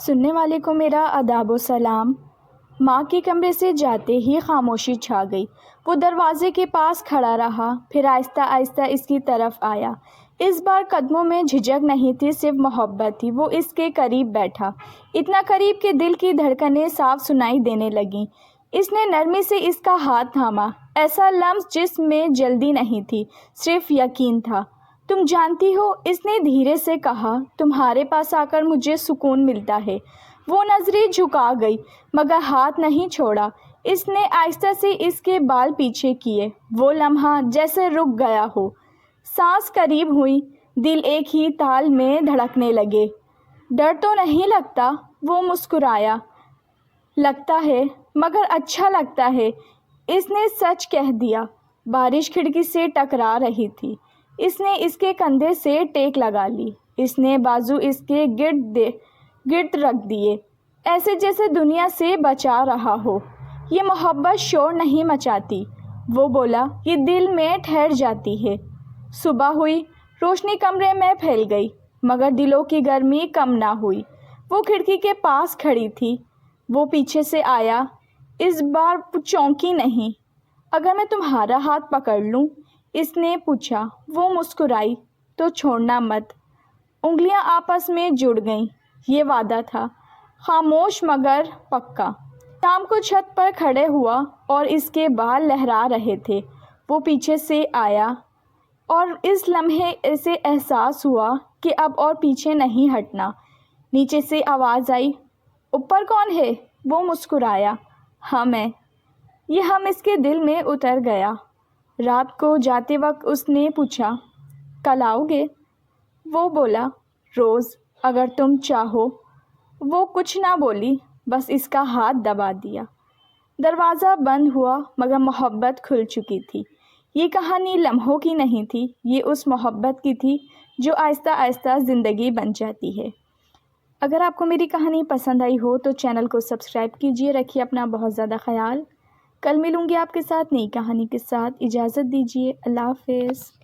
سننے والے کو میرا آداب و سلام۔ ماں کے کمرے سے جاتے ہی خاموشی چھا گئی۔ وہ دروازے کے پاس کھڑا رہا، پھر آہستہ آہستہ اس کی طرف آیا۔ اس بار قدموں میں جھجک نہیں تھی، صرف محبت تھی۔ وہ اس کے قریب بیٹھا، اتنا قریب کہ دل کی دھڑکنیں صاف سنائی دینے لگیں۔ اس نے نرمی سے اس کا ہاتھ تھاما، ایسا لمس جس میں جلدی نہیں تھی، صرف یقین تھا۔ تم جانتی ہو، اس نے دھیرے سے کہا، تمہارے پاس آ کر مجھے سکون ملتا ہے۔ وہ نظریں جھکا گئی مگر ہاتھ نہیں چھوڑا۔ اس نے آہستہ سے اس کے بال پیچھے کیے، وہ لمحہ جیسے رک گیا ہو۔ سانس قریب ہوئی، دل ایک ہی تال میں دھڑکنے لگے۔ ڈر تو نہیں لگتا؟ وہ مسکرایا۔ لگتا ہے، مگر اچھا لگتا ہے۔ اس نے سچ کہہ دیا۔ بارش کھڑکی سے ٹکرا رہی تھی۔ اس نے اس کے کندھے سے ٹیک لگا لی۔ اس نے بازو اس کے گرد رکھ دیے، ایسے جیسے دنیا سے بچا رہا ہو۔ یہ محبت شور نہیں مچاتی، وہ بولا، یہ دل میں ٹھہر جاتی ہے۔ صبح ہوئی، روشنی کمرے میں پھیل گئی، مگر دلوں کی گرمی کم نہ ہوئی۔ وہ کھڑکی کے پاس کھڑی تھی، وہ پیچھے سے آیا۔ اس بار چونکی نہیں۔ اگر میں تمہارا ہاتھ پکڑ لوں؟ اس نے پوچھا۔ وہ مسکرائی۔ تو چھوڑنا مت۔ انگلیاں آپس میں جڑ گئیں۔ یہ وعدہ تھا، خاموش مگر پکا۔ شام کو چھت پر کھڑے ہوا اور اس کے بال لہرا رہے تھے۔ وہ پیچھے سے آیا اور اس لمحے اسے احساس ہوا کہ اب اور پیچھے نہیں ہٹنا۔ نیچے سے آواز آئی، اوپر کون ہے؟ وہ مسکرایا، ہم ہیں۔ یہ ہم اس کے دل میں اتر گیا۔ رات کو جاتے وقت اس نے پوچھا، کل آؤ گے؟ وہ بولا، روز، اگر تم چاہو۔ وہ کچھ نہ بولی، بس اس کا ہاتھ دبا دیا۔ دروازہ بند ہوا مگر محبت کھل چکی تھی۔ یہ کہانی لمحوں کی نہیں تھی، یہ اس محبت کی تھی جو آہستہ آہستہ زندگی بن جاتی ہے۔ اگر آپ کو میری کہانی پسند آئی ہو تو چینل کو سبسکرائب کیجیے۔ رکھیے اپنا بہت زیادہ خیال۔ کل ملوں گی آپ کے ساتھ نئی کہانی کے ساتھ۔ اجازت دیجیے، اللہ حافظ۔